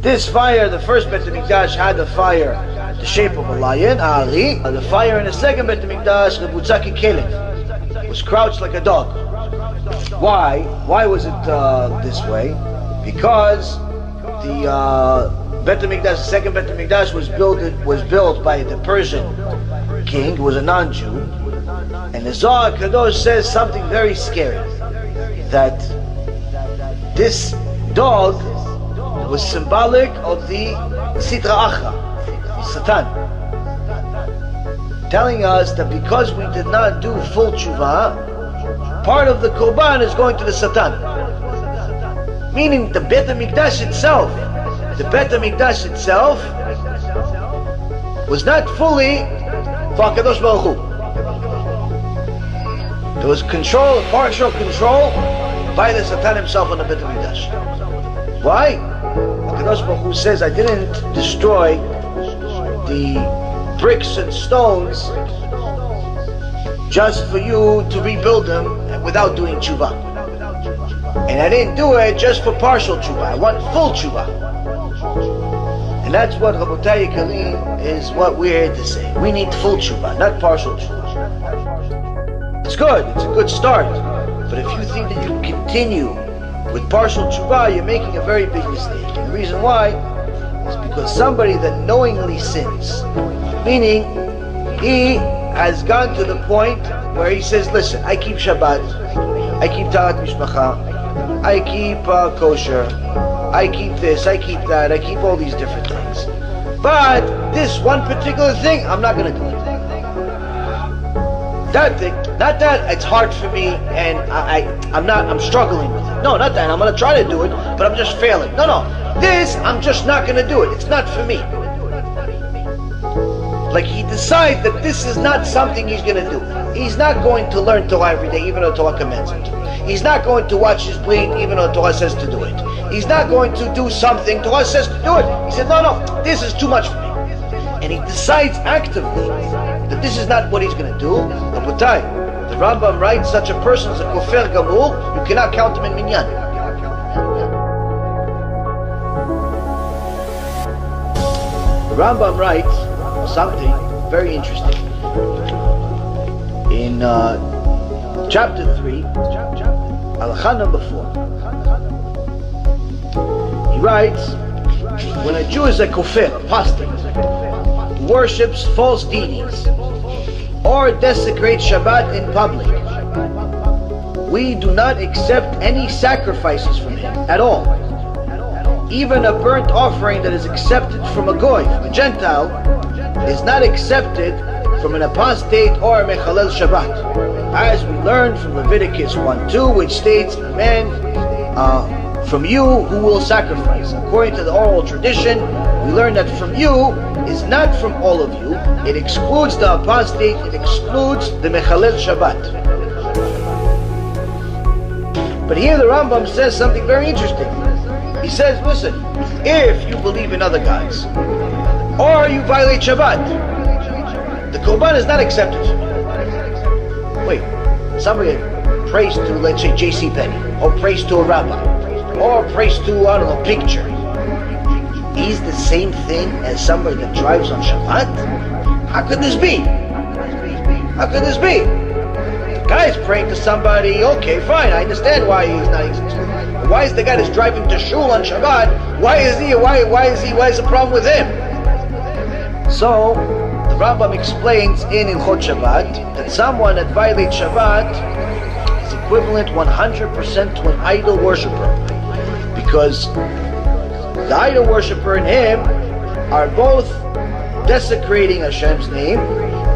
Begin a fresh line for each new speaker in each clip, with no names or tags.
This fire, the first Bet HaMikdash had the fire the shape of a lion, Ari. The fire in the second Bet HaMikdash, the Butzaki Kelev, was crouched like a dog. Why? Why was it this way? Because the Bet HaMikdash, the second Bet HaMikdash was built by the Persian king, who was a non-Jew. And the Zohar Kadosh says something very scary, that this dog was symbolic of the Sitra Achra, Satan, telling us that because we did not do full tshuva, part of the Korban is going to the Satan. Meaning the Bet HaMikdash itself, was not fully for HaKadosh Baruch Hu. There was control, partial control by the Satan himself on the Bet HaMikdash. Why? HaKadosh Baruch Hu says, I didn't destroy the bricks and stones just for you to rebuild them without doing tshuva. And I didn't do it just for partial tshuva. I want full tshuva. And that's what Rabotai Yekarim is what we're here to say. We need full tshuva, not partial tshuva. It's good, it's a good start. But if you think that you continue with partial tshuva, you're making a very big mistake. And the reason why is because somebody that knowingly sins, meaning he has gone to the point where he says, listen, I keep Shabbat, I keep Tahat Mishpacha, I keep kosher, I keep this, I keep that, I keep all these different things. But this one particular thing, I'm not going to do it. That thing, not that it's hard for me and I'm struggling with it. No, not that. I'm going to try to do it, but I'm just failing. No. This, I'm just not going to do it. It's not for me. Like he decides that this is not something he's going to do. He's not going to learn Torah every day, even though Torah commands him to. He's not going to watch his bleed, even though Torah says to do it. He's not going to do something Torah says to do it. He said, no, this is too much for me. And he decides actively that this is not what he's going to do. Rabotai, the Rambam writes, such a person is a kofer gamur, you cannot count him in minyan. The Rambam writes something very interesting. In chapter 3, Halakha number 4, he writes, when a Jew is a kofer, apostate, worships false deities, or desecrates Shabbat in public, we do not accept any sacrifices from him at all. Even a burnt offering that is accepted from a goy, from a Gentile, is not accepted from an apostate or a mechalel Shabbat. As we learn from Leviticus 1:2, which states, a man from you who will sacrifice. According to the oral tradition, we learn that from you is not from all of you. It excludes the apostate, it excludes the mechalel Shabbat. But here the Rambam says something very interesting. He says, listen, if you believe in other gods, or you violate Shabbat, the Korban is not accepted. Wait, somebody prays to, let's say, J.C. Penney, or prays to a rabbi, or prays to, I don't know, picture. He's the same thing as somebody that drives on Shabbat? How could this be? How could this be? The guy's praying to somebody, okay, fine, I understand why he's not existing. Why is the guy that's driving to shul on Shabbat, why is the problem with him? So, the Rambam explains in Ilchot Shabbat that someone that violates Shabbat is equivalent 100% to an idol worshiper. Because the idol worshiper and him are both desecrating Hashem's name,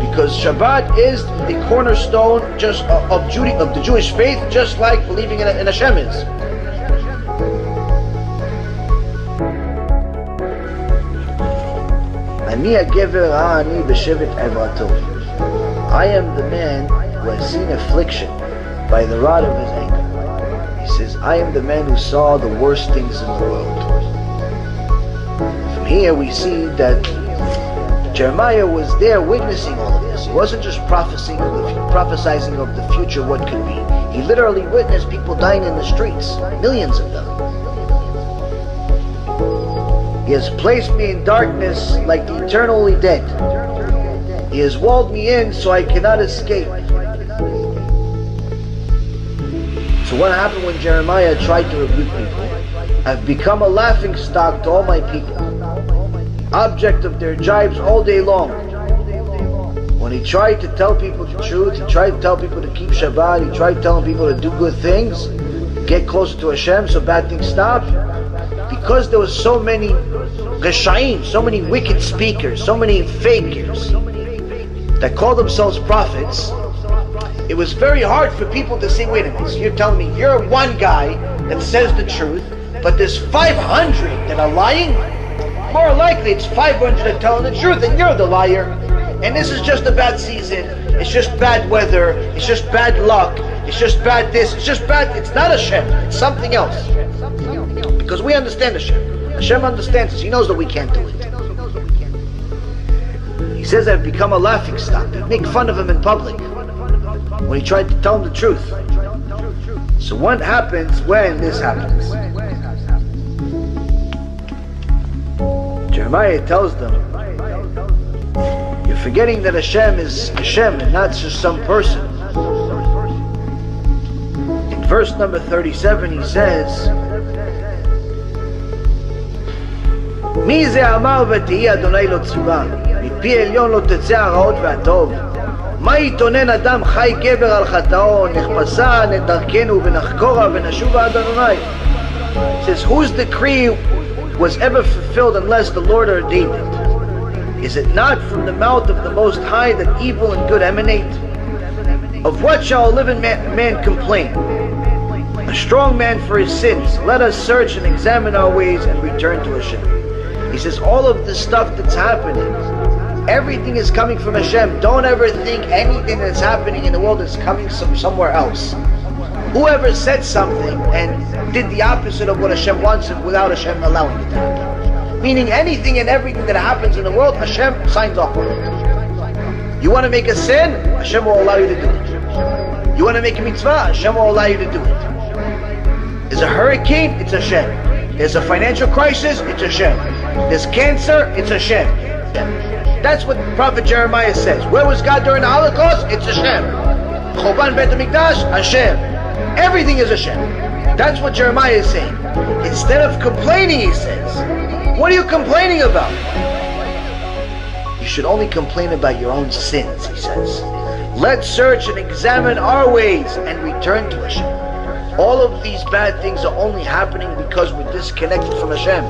because Shabbat is the cornerstone just of the Jewish faith, just like believing in Hashem is. I am the man who has seen affliction by the rod of his anger. He says, I am the man who saw the worst things in the world. From here we see that Jeremiah was there witnessing all of this. He wasn't just prophesying of the future, what could be. He literally witnessed people dying in the streets, millions of them. He has placed me in darkness like the eternally dead. He has walled me in so I cannot escape. So what happened when Jeremiah tried to rebuke people? I've become a laughing stock to all my people, object of their jibes all day long. When he tried to tell people the truth, he tried to tell people to keep Shabbat, he tried telling people to do good things, get closer to Hashem so bad things stop. Because there was so many Reshaim, so many wicked speakers, so many fakers that called themselves prophets, it was very hard for people to say, wait a minute, so you're telling me you're one guy that says the truth, but there's 500 that are lying? More likely it's 500 that are telling the truth and you're the liar. And this is just a bad season, it's just bad weather, it's just bad luck, it's just bad this, it's just bad, it's not Hashem, it's something else. Because we understand Hashem. Hashem understands us, He knows that we can't do it. He says I've become a laughing stock. They make fun of Him in public when He tried to tell them the truth. So what happens when this happens? Jeremiah tells them, you're forgetting that Hashem is Hashem and not just some person. In verse number 37 he says, מי זה אמר ותהי אדוני לא ציווה, מפי עליון לא תצא הרעות והטוב. מה יתונן אדם חי גבר על חטאו, נחפשה נדרכנו ונחקורה ונשובה עד אדוני. It says, whose decree was ever fulfilled unless the Lord ordained it? Is it not from the mouth of the Most High that evil and good emanate? Of what shall a living man complain? A strong man for his sins. Let us search and examine our ways and return to Hashem. He says all of the stuff that's happening, everything is coming from Hashem. Don't ever think anything that's happening in the world is coming from somewhere else. Whoever said something and did the opposite of what Hashem wants without Hashem allowing it to happen. Meaning anything and everything that happens in the world, Hashem signs off on it. You want to make a sin? Hashem will allow you to do it. You want to make a mitzvah? Hashem will allow you to do it. There's a hurricane? It's Hashem. There's a financial crisis? It's Hashem. There's cancer? It's Hashem. That's what Prophet Jeremiah says. Where was God during the Holocaust? It's Hashem. Choban Bet HaMikdash? Hashem. Everything is Hashem. That's what Jeremiah is saying. Instead of complaining, he says, what are you complaining about? You should only complain about your own sins, he says. Let's search and examine our ways and return to Hashem. All of these bad things are only happening because we're disconnected from Hashem.